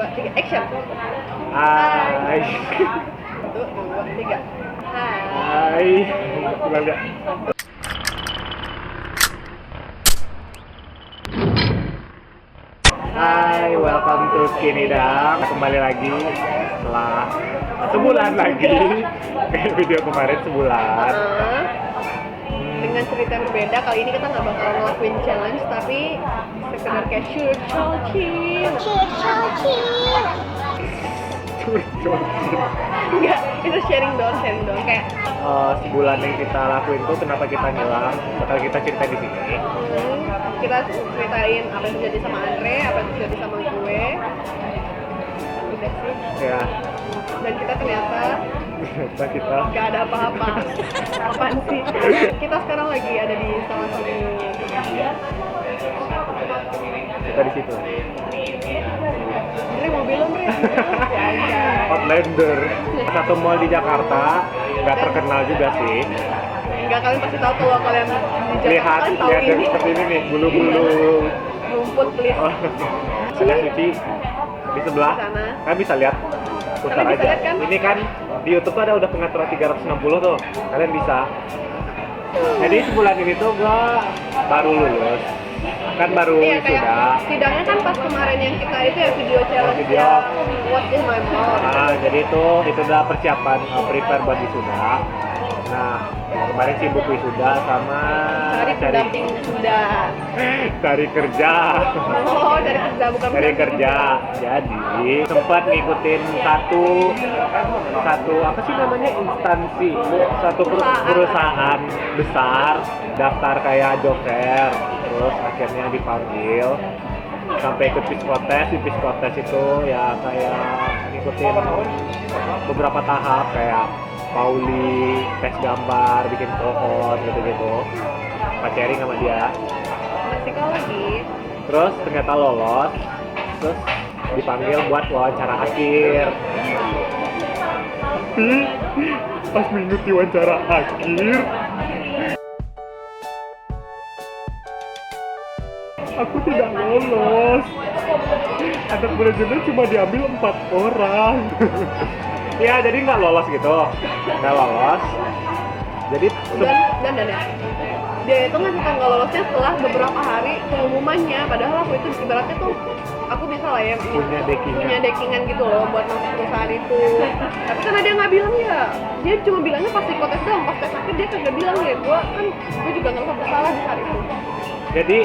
3, action. Hai. 1, 2, 3. Hai. Ulang ya. Hai, welcome to Skinny Dam. Kembali lagi setelah sebulan lagi. Kayak video kemarin sebulan. Dengan cerita yang berbeda, kali ini kita nggak bakal ngelakuin challenge, tapi sekedar kayak shoot, chill. Enggak, itu sharing doang kayak Sebulan yang kita lakuin tuh kenapa kita ngilang, bakal kita cerita di sini. kita ceritain apa yang terjadi sama Andre, apa yang terjadi sama gue. Udah sih. Ya, Dan kita ternyata kita nggak ada apa-apa. Apaan sih? Kita sekarang lagi ada di salah satu di situ. Andre mobil lo, Andre. Outlander, satu mall di Jakarta, nggak terkenal juga sih. Enggak, kalian pasti tahu kalau kalian di Jakarta Lihat kan tahu yang ini. seperti ini nih, bulu-bulu. Rumput, please. Oh, ada Suci di sebelah. Di sana. Kalian bisa lihat, putar Kalian bisa aja. lihat kan? Ini kan di YouTube tuh ada udah pengaturan 360 tuh, kalian bisa. Jadi sebulan ini tuh gua baru lulus, kan baru Iya, kayak sudah. sidangnya kan pas kemarin yang kita itu ya video challenge Video. yang What's in my mouth. Jadi itu udah persiapan prepare buat wisuda. Nah, kemarin sibuk wisuda sama Cari pendamping sudah. cari kerja. Oh, cari kerja bukan Cari pendamping kerja. Jadi sempat ngikutin satu apa sih namanya, instansi, satu perusahaan besar, daftar kayak job fair, terus akhirnya dipanggil sampai ikut psikotes. Di psikotes itu ya kayak ngikutin beberapa tahap kayak Pauli, tes gambar, bikin pohon gitu-gitu, pacaring sama dia. psikologi. Terus ternyata lolos, terus dipanggil buat wawancara akhir. Pas mengikuti wawancara akhir, aku tidak lolos. Anak manajemen cuma diambil 4 orang. Ya, jadi nggak lolos gitu, nggak lolos. Jadi Dan ya. Dia itu ngasih tanggal lolosnya setelah beberapa hari pengumumannya. Padahal aku itu ibaratnya tuh aku bisa lah ya punya dekingan gitu loh buat masuk perusahaan itu. Tapi karena dia nggak bilang ya, dia cuma bilangnya pas psikotes doang. Pas tes akhir dia kagak bilang ya. Gue juga nggak bersalah di saat itu. Jadi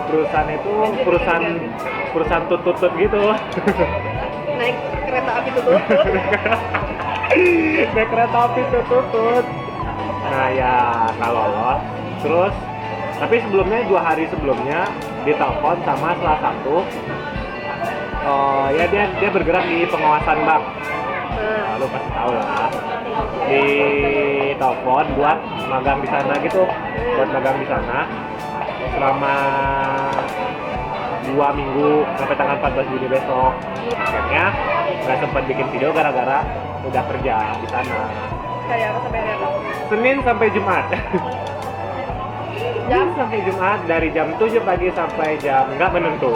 perusahaan itu perusahaan tutut gitu. Naik kereta api tutut. Naik kereta api tutut. Nah ya nggak lolos. Terus tapi sebelumnya 2 hari sebelumnya ditelepon sama salah satu ya dia bergerak di pengawasan bank. Lu pasti tahu lah. Di telepon buat magang di sana gitu, selama 2 minggu sampai tanggal 14 Juni besok. Akhirnya nggak sempat bikin video gara-gara udah kerja di sana. Kayak apa sampai hari apa? Senin sampai Jumat. Jam? Sampai Jumat dari jam 7 pagi sampai jam nggak menentu.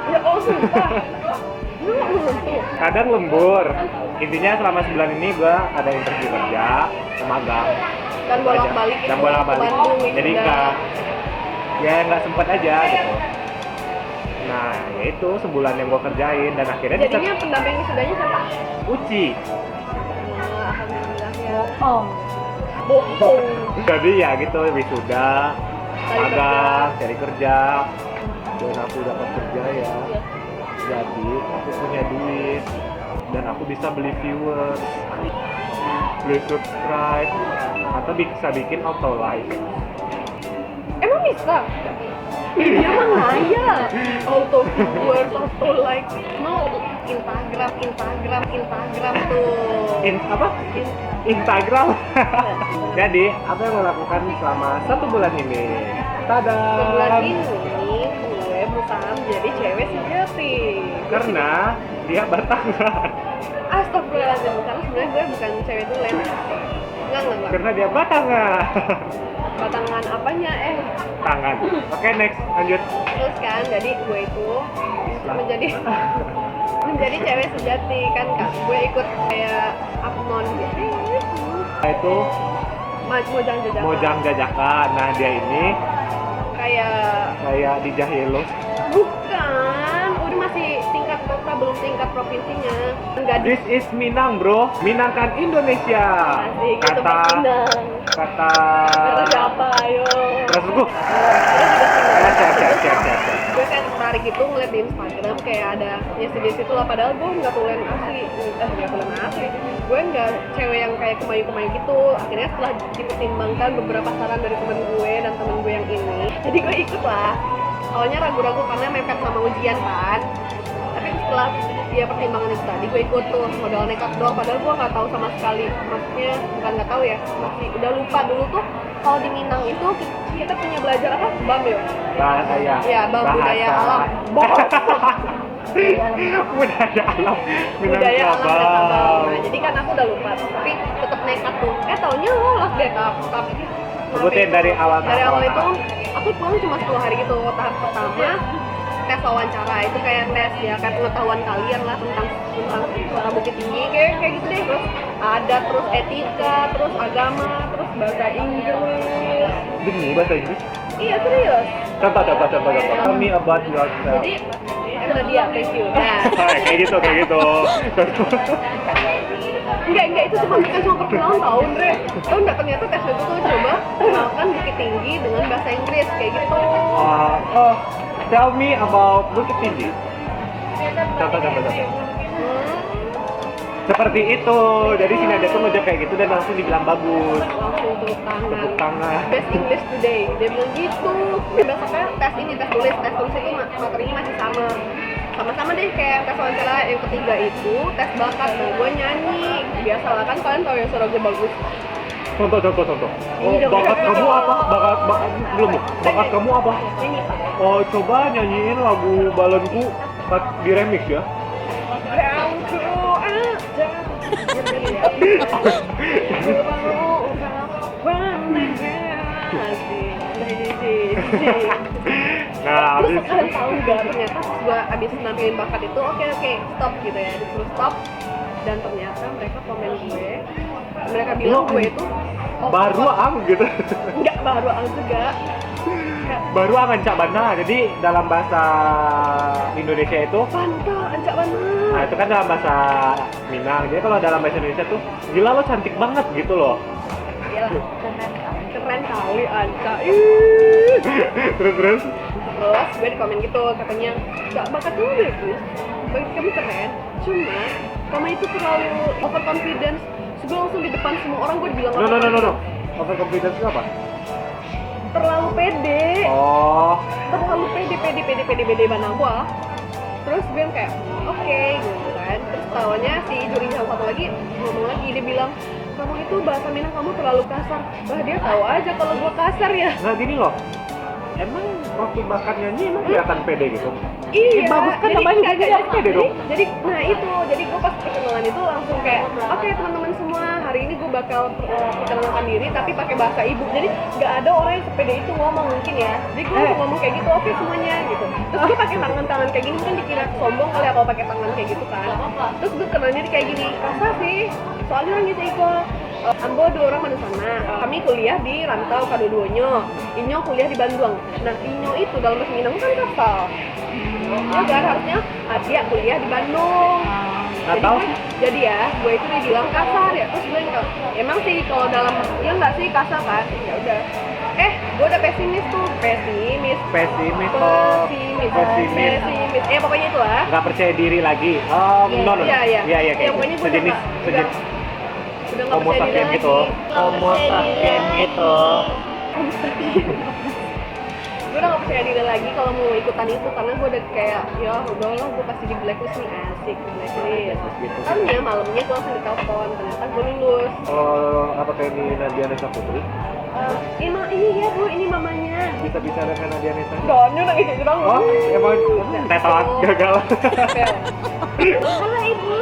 Ya sumpah. Lu nggak menentu. Kadang lembur. Intinya selama sebulan ini gua ada interview kerja, magang. Dan bolak-balik Dan bolak-balik. Jadi nggak sempat aja gitu. Nah, ya itu sebulan yang gua kerjain dan akhirnya jadinya pendamping wisudanya siapa? Uci. Alhamdulillah ya. Bohong. Jadi ya gitu wisuda, magang, cari kerja. Dan aku dapat kerja ya. Jadi aku punya duit dan aku bisa beli viewers, beli subscribe, atau bisa bikin auto like. Emang bisa? Dia mah ngaya. Auto viewers, auto like. No, Instagram tuh. Instagram. Jadi apa yang lo lakukan selama 1 bulan ini? Tada. Sebulan ini gue berusaha menjadi cewek sejati. Karena dia batangan. Astagfirullahaladzim, karena sebenarnya gue bukan cewek tulen. Enggak. Karena dia batangan. Batangan apanya? Tangan. Oke, next, lanjut. Terus kan, jadi gue itu menjadi menjadi cewek sejati kan kak. Gue ikut kayak Apnon gitu. Itu Mojang jajakan. Mojang jajakan. Nah dia ini Kayak di Jahilo. bukan, udah masih tingkat kota belum tingkat provinsinya. Enggak di This is Minang bro, Minang kan Indonesia. Asik, itu Minang. Kata Siapa ayo? terus gue. Siap. Gue kan tertarik itu ngeliat di Instagram kayak ada di situ lah, padahal gue nggak tulen asli, gue nggak cewek yang kayak kemayu gitu. Akhirnya setelah dipertimbangkan beberapa saran dari temen gue dan temen gue yang ini, jadi gue ikut lah. Awalnya ragu-ragu karena mepet sama ujian kan, tapi setelah dia pertimbangan itu tadi gue ikut tuh, modal nekat doang, padahal gue nggak tahu sama sekali, maksudnya bukan nggak tahu ya, masih udah lupa. Dulu tuh kalau di Minang itu kita punya belajar apa? BAM ya? Ya, BAM budaya alam. Budaya alam Budaya alam Minangkabau. Nah, jadi kan aku udah lupa, tapi tetap nekat tuh. Taunya lolos deh tahap. Sebutin dari awal. Dari awal itu aku pulang cuma 10 hari gitu. Tahap pertama tes wawancara, itu kayak tes ya, kayak pengetahuan kalian lah tentang Bukit Tinggi kayak gitu deh. Terus ada terus etika, terus agama, terus bahasa Inggris. Demi bahasa Inggris? Iya serius. Contoh. Tell me about yourself. Jadi itu dia, thank you. Nah, kayak gitu. Enggak, itu cuma perkenalan tahun, Dre. Tahu nggak, ternyata tes itu tuh coba kenalkan Bukit Tinggi dengan bahasa Inggris, kayak gitu. Tell me about Bukit Tinggi. Contoh. Seperti itu. Jadi sini ada tuh ngejawab kayak gitu dan langsung dibilang bagus. Langsung tepuk tangan. Best English today. Dia bilang gitu. Besoknya tes tulis itu materinya masih sama deh kayak tes wawancara yang ketiga itu tes bakat. Nah, gue nyanyi. Biasalah kan kalian tahu ya suara gue bagus. Contoh. Bakat kamu apa? Belum. Bakat kamu apa? Nyanyi. Coba nyanyiin lagu Balonku di remix ya. Nah, terus kalian tahu nggak, ternyata pas gue abis nampilin bakat itu oke, stop gitu ya, disuruh stop, dan ternyata mereka komen gue, mereka bilang gue itu baru gitu. Enggak baru juga. Baru ancak bana. Jadi dalam bahasa Indonesia itu Banta, ancak bana. Nah, itu kan dalam bahasa Minang. Jadi kalau dalam bahasa Indonesia tuh gila lo cantik banget gitu loh. Iyalah, keren kali ancak. Terus gue di komen gitu, katanya gak bakat kamu bagus, bakat kamu keren, cuma kamu itu terlalu overconfidence. Gue langsung di depan semua orang gue bilang no. Overconfidence itu apa? Terlalu pede. Terlalu pede mana gue. Terus gue kayak oke, gitu kan. Terus tawanya si juri yang satu lagi ngomong lagi, dia bilang kamu itu bahasa Minang kamu terlalu kasar. Bah, dia tahu aja kalau gue kasar ya. Nah gini loh, emang waktu bakat nyanyi emang kelihatan pede gitu? Iya, bagus kan namanya jadi pede dong. Jadi gue pas perkenalan itu langsung kayak oke, teman-teman semua, hari ini gue bakal perkenalkan diri tapi pakai bahasa ibu. Jadi nggak ada orang yang sepede itu ngomong mungkin ya. Jadi gue ngomong kayak gitu, oke semuanya gitu. Terus gue pakai tangan kayak gini, mungkin dikira sombong kali ya kalau pakai tangan kayak gitu kan. Terus gue kenalnya kayak gini, kasar sih. Soalnya orang gitu ikut. Ambo dua orang sana. Kami kuliah di Rantau Kadoduonyo. Inyo kuliah di Bandung. Nah, Inyo itu dalam bahasa Minang kan kasar. Ya kan, harusnya Adia kuliah di Bandung. Jadi ya, gue itu dibilang kasar ya. Terus gue bilang, emang sih kalau dalam, ya nggak sih kasar kan? Ya udah. Gue udah pesimis. Pokoknya itu lah. Nggak percaya diri lagi. Iya, kayak pokoknya gue sejenis. Udah nggak Homo percaya sapien diri gitu. lagi. Homo sapien gitu. Gue udah gak percaya diri lagi kalau mau ikutan itu, karena gue udah kayak ya udahlah, gue pasti di blacklist nih, asik di blacklist gitu. Karena malamnya gue langsung ditelepon, ternyata gue lulus. Apa kayak ini Nadia Nesa Putri? Ini ya bu, ini mamanya. Bisa bicara dengan Nadia Nesa? Donyo nangis gitu dong. Emang tetot gagal. Halo ibu.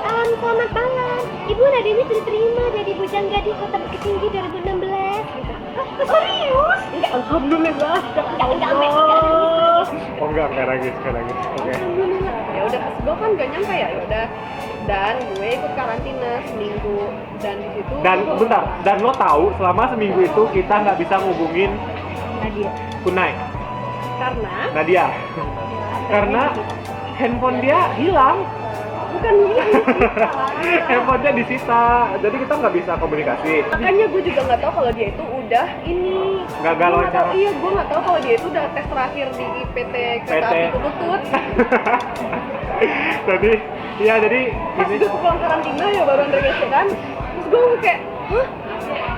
Selamat malam. Ibu Nadia ini diterima jadi Bujang Gadis Kota Bukit Tinggi 2016. Serius? Enggak, alhamdulillah. Enggak. Enggak nangis. Oke. Ya udah pas gue kan gak nyangka ya udah, dan gue ikut karantina seminggu dan di situ Dan bentar, dan lo tahu selama seminggu itu kita nggak bisa ngubungin Nadia. Kunai, karena Nadia, karena handphone dia hilang. bukan ini Handphone dia disita, jadi kita nggak bisa komunikasi. makanya gue juga nggak tahu kalau dia itu udah ini Gagal Gua nggak tahu, wawancara. iya gue nggak tahu kalau dia itu udah tes terakhir di PT Kereta Api Tutut. Jadi, iya jadi Pas ini gue pulang karantina ya baru Andre ngecek kan, terus gue kayak hah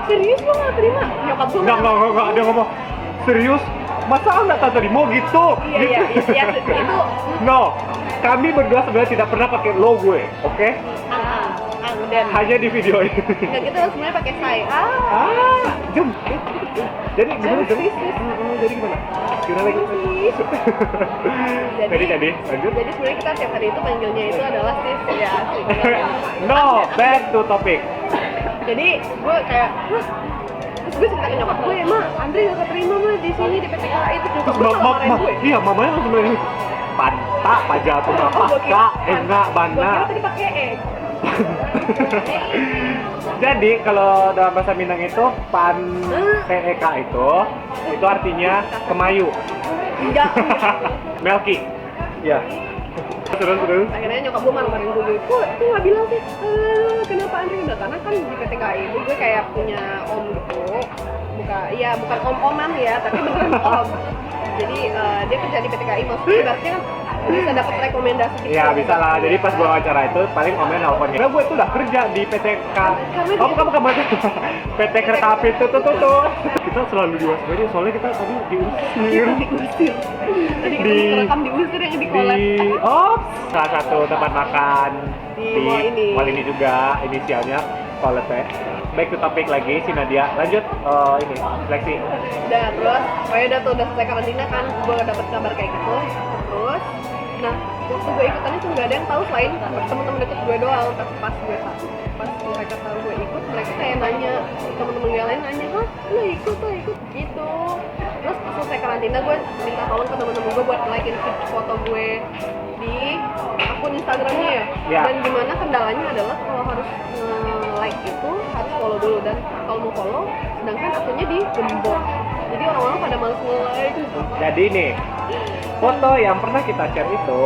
serius lo nggak terima? Nyokap gue nggak dia ngomong serius. Masa nggak tahu tadi mau gitu? iya Gitu. itu No, kami berdua sebenarnya tidak pernah pakai lo gue, oke? dan Hanya di video ini. nggak gitu sebenarnya pakai say Jom. Jadi gimana? Sis, sis. Jadi gimana? Gimana lagi? Jadi lanjut. Jadi sebenarnya kita tiap hari itu panggilnya itu adalah sis ya. Asik. No, back to topic. Jadi gue kayak hah? Terus gue cerita ke nyokap gue, Ma, Andre gak keterima mah di sini di PT KAI itu nyokap gue malah marahin gue. Iya, mamanya langsung bilang Panta, pajal tuh Oh, apa? gua kira- Kak, enggak, Gue bana. kira tadi pakai Jadi kalau dalam bahasa Minang itu pan TEK itu artinya kemayu. enggak. Melki. Ya. Terus. Akhirnya nyokap gue marah-marahin gue, kok nggak bilang sih, kenapa Andre enggak? Karena kan di PT KAI itu gue kayak punya om gitu, bukan om-oman ya, tapi beneran om. Jadi dia kerja di PT KAI, maksudnya ibaratnya kan bisa dapat rekomendasi gitu. Iya bisa lah. Jadi pas gua wawancara itu paling omen nelfonnya. Karena gue itu udah kerja di PT bukan PT Kereta Api itu tuh. Kita selalu diwaspadai soalnya kita tadi diusir. Tadi kita rekam diusir yang di kolab. Salah satu tempat makan Di mall ini. juga inisialnya Kolete. Back to topik lagi si Nadia. Lanjut ini seleksi. Udah terus, pokoknya udah selesai karantina kan, gue dapet kabar kayak gitu. Terus, nah waktu gue ikutan itu nggak ada yang tahu selain teman-teman deket gue doang. Pas mereka tahu gue ikut, mereka kayak nanya, teman-teman yang lain nanya, hah lo ikut gitu. Terus pas selesai karantina gue minta tolong ke teman-teman gue buat like-in foto gue di akun Instagramnya ya. Ya. Dan gimana kendalanya adalah kalau harus like itu harus follow dulu, dan kalau mau follow sedangkan akunnya digembok, jadi orang-orang pada males nge-like. Jadi nih foto yang pernah kita share itu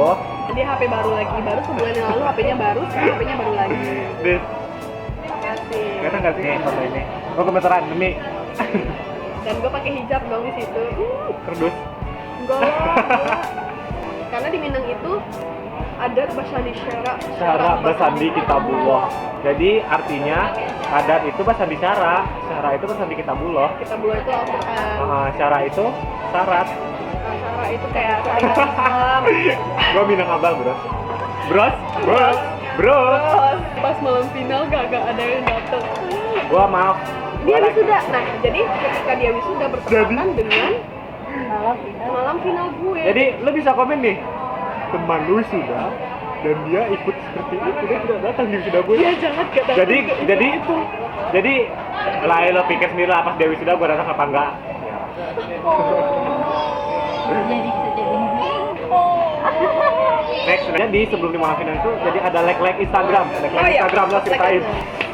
Dia HP baru lagi, baru sebulan yang lalu HP-nya baru, sekarang HP-nya baru lagi. Asik. Kelihatan nggak sih foto ini? Gue kebetulan demi Dan gue pakai hijab dong di situ. kerdus. Enggak lah. Karena di Minang itu ada basandi Syara basandi kitabullah. Jadi artinya adat itu basandi syara itu basandi kitabullah. Kita buat itu Al-Quran. Syara itu syarat. Syara itu kayak syariat Islam. Gua Minang abang bros. Terus pas malam final gak ada yang datang. Gua maaf. Dia Gua lagi- wisuda. Nah, jadi ketika dia wisuda bertepatan dengan malam final gue. Jadi lu bisa komen nih. Teman lu wisuda dan dia ikut seperti itu, dia tidak datang di wisuda gue. dia jangan gak datang. Jadi lah lo pikir sendiri lah pas dia wisuda gua datang apa enggak. Jadi bisa jadi. Next, jadi sebelum di malam final itu jadi ada like Instagram, Instagram lah pas ceritain.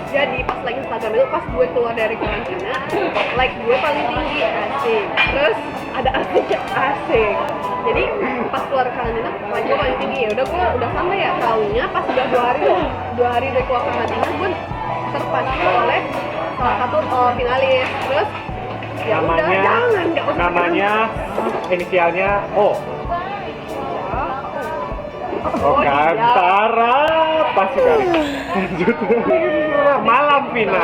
Jadi pas like Instagram itu pas gue keluar dari karantina, like gue paling tinggi, asik. Terus ada asik. Jadi pas keluar karantina, like gue paling tinggi. Ya udah gue udah sama ya, taunya pas udah 2 hari dari keluar karantina gue terpacu oleh salah satu finalis. Terus ya udah jangan nggak usah. Namanya inisialnya O. Oh, Gantara pas sekali. Lanjut. Malam final.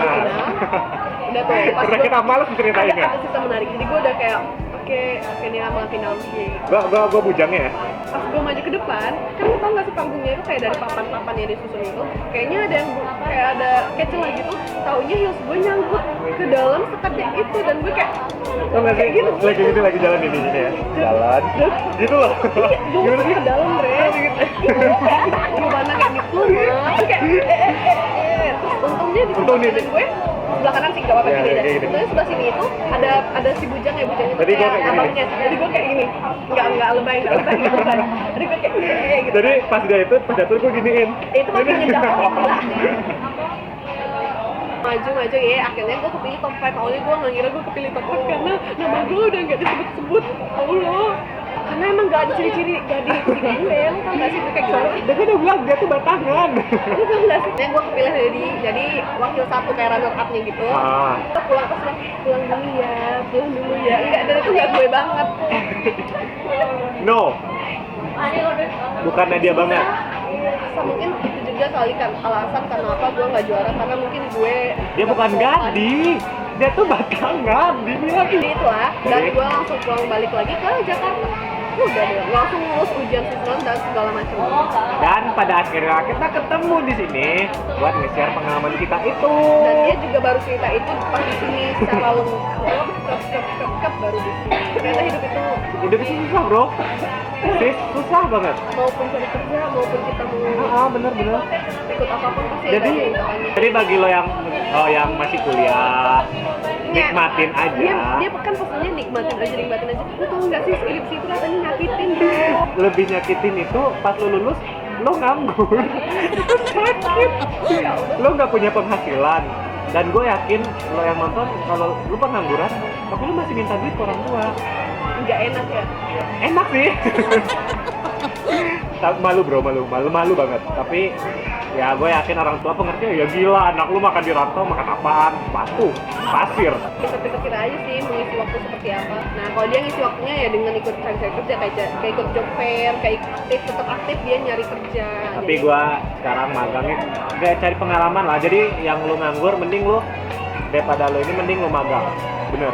Udah tuh pas Karena kita malas ceritainnya. ada cerita menarik. Jadi gue udah kayak oke ini malam final sih. Gua bujangnya ya. Pas gue maju ke depan, kan lu tau gak sih panggungnya itu kayak dari papan-papan yang disusun itu, kayaknya ada yang kayak ada celah gitu, taunya heels gue nyangkut ke dalam sekatnya itu, dan gue kayak Tau gak sih? Lagi jalan ini ya. Jalan. Gitu loh. gue masuk ke dalam bre, gimana kayak gitu mah, kayak terus untungnya di Untung sebelah nih. kanan gue sebelah kanan sih nggak apa-apa Iya, gini aja. kayak gini. Sebenarnya sebelah sini itu ada si bujang itu Tadi gua kayak kayak gini. abangnya. Jadi gue kayak gini. Nggak lebay. Jadi gue kayak gitu. Jadi pas jatuh gue giniin. Itu kan ngejauh. Maju ya, akhirnya gue kepilih top 5. Awalnya gue nggak ngira gue kepilih top 5 karena nama gue udah nggak disebut-sebut. Allah, karena emang gak ada ciri-ciri, gak di gue, lo tau gak sih gue kayak gimana? Dia kan udah bilang dia tuh batangan. Lo tau gak sih? Yang gue kepilih jadi wakil satu kayak runner up-nya gitu. Ah. Kita pulang dulu ya. Enggak, dan itu gak gue banget. No. Bukannya dia banget. Mungkin itu juga kali kan alasan kenapa gue nggak juara, karena mungkin gue Dia bukan gading. Dia tuh batangan. Dibilang jadi itulah, dan gue langsung pulang balik lagi ke Jakarta. Udah deh, langsung lulus ujian susulan dan segala macam. Dan pada akhirnya kita ketemu di sini buat nge-share pengalaman kita itu. Dan dia juga baru cerita itu pas di sini secara lengkap baru di sini. Ternyata Hidup itu susah, bro. Sis, susah banget. maupun cari kerja maupun kita mau Bener. ikut apapun pasti Jadi ada rintangannya. bagi lo yang masih kuliah, nikmatin aja. Dia kan pesannya nikmatin aja. Lo tau nggak sih skripsi itu rasanya nyakitin, bro. Lebih nyakitin itu pas lo lulus, lo nganggur. Itu sakit. Lo nggak punya penghasilan. Dan gue yakin lo yang nonton, kalau lo pengangguran, tapi lo masih minta duit ke orang tua. Nggak enak ya. Enak sih. Malu bro, malu banget. Tapi ya gue yakin orang tua pengertian, ya gila anak lu makan di rantau, makan apaan? Batu, pasir. Pikir aja sih mengisi waktu seperti apa. Nah kalau dia ngisi waktunya ya dengan ikut cari kerja, kayak ikut job fair, kayak tetap aktif dia nyari kerja. Tapi gue sekarang magangnya gak cari pengalaman lah. Jadi yang lu nganggur mending lu, daripada lu ini mending lu magang. Bener.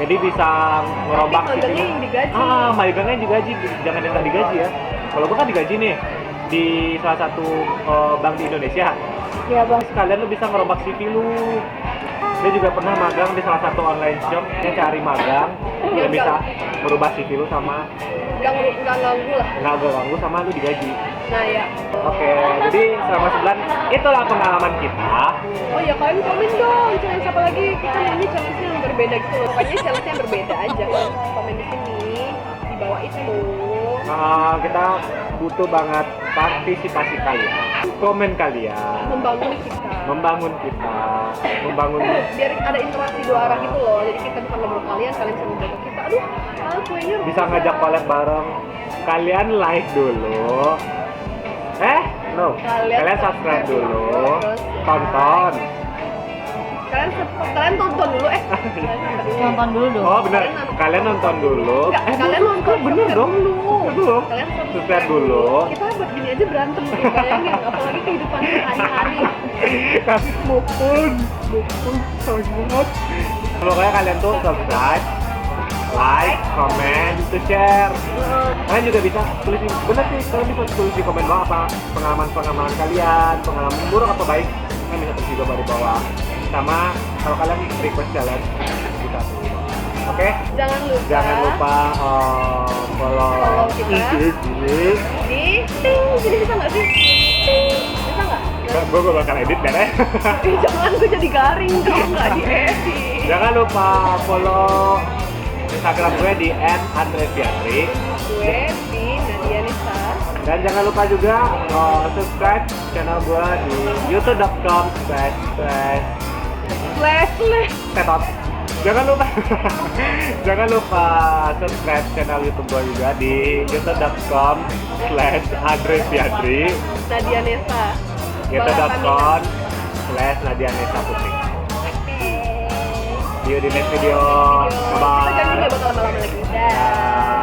Jadi bisa ngerombak tapi magangnya yang digaji. Magangnya digaji, jangan yang tak digaji ya. Kalau gue kan digaji nih di salah satu bank di Indonesia. Ya bang, sekalian lu bisa ngerombak CV lu. Dia juga pernah magang di salah satu online shop. Dia cari magang, dia bisa merubah CV lu sama nggak ganggu lah. nggak ganggu sama lu digaji. Nah ya. Oke, jadi selama sebulan itulah pengalaman kita. Oh ya kalian komen dong challenge apa lagi, kita maunya challenge yang berbeda gitu loh. Pokoknya challenge yang berbeda aja. Kalian komen di sini di bawah itu. Kita butuh banget partisipasi kalian, komen kalian, membangun kita, biar ada interaksi dua arah gitu loh. Jadi kita bukan ngobrol kalian bisa ngobrol kita. Aduh, kuenya bisa ngajak collab bareng. Kalian like dulu. Kalian subscribe dulu, tonton. Kalian tonton dulu Nonton dulu dong. Oh benar, kalian nonton dulu. Kalian nonton bener dong. Dulu. Kalian Subscribe dulu. Kita buat gini aja berantem sih, bayangin. Apalagi kehidupan sehari-hari. Kasih mukul banget. Pokoknya kalian tuh subscribe, like, comment, to share. Kalian juga bisa tulis, bener sih, kalian bisa tulis di komen bawah apa pengalaman kalian, pengalaman buruk atau baik. Kalian bisa tulis juga di bawah. Sama kalau kalian request challenge bisa tulis. Oke? Jangan lupa follow kita IG gue. di ting. Jadi bisa nggak sih? Bisa nggak? Gue bakal edit kan ya. Jangan, gue jadi garing kalau nggak diedit. Jangan lupa follow Instagram gue di @andrefiatri. Gue di Nadia Nisa. Dan jangan lupa juga subscribe channel gue di youtube.com/tetot. Jangan lupa subscribe channel YouTube gue juga di youtube.com/andrefiatri. Nadia Nisa. youtube.com/nadianesa putri. See you di next video. Bye. Kita janji nggak bakal lama-lama lagi. Dah.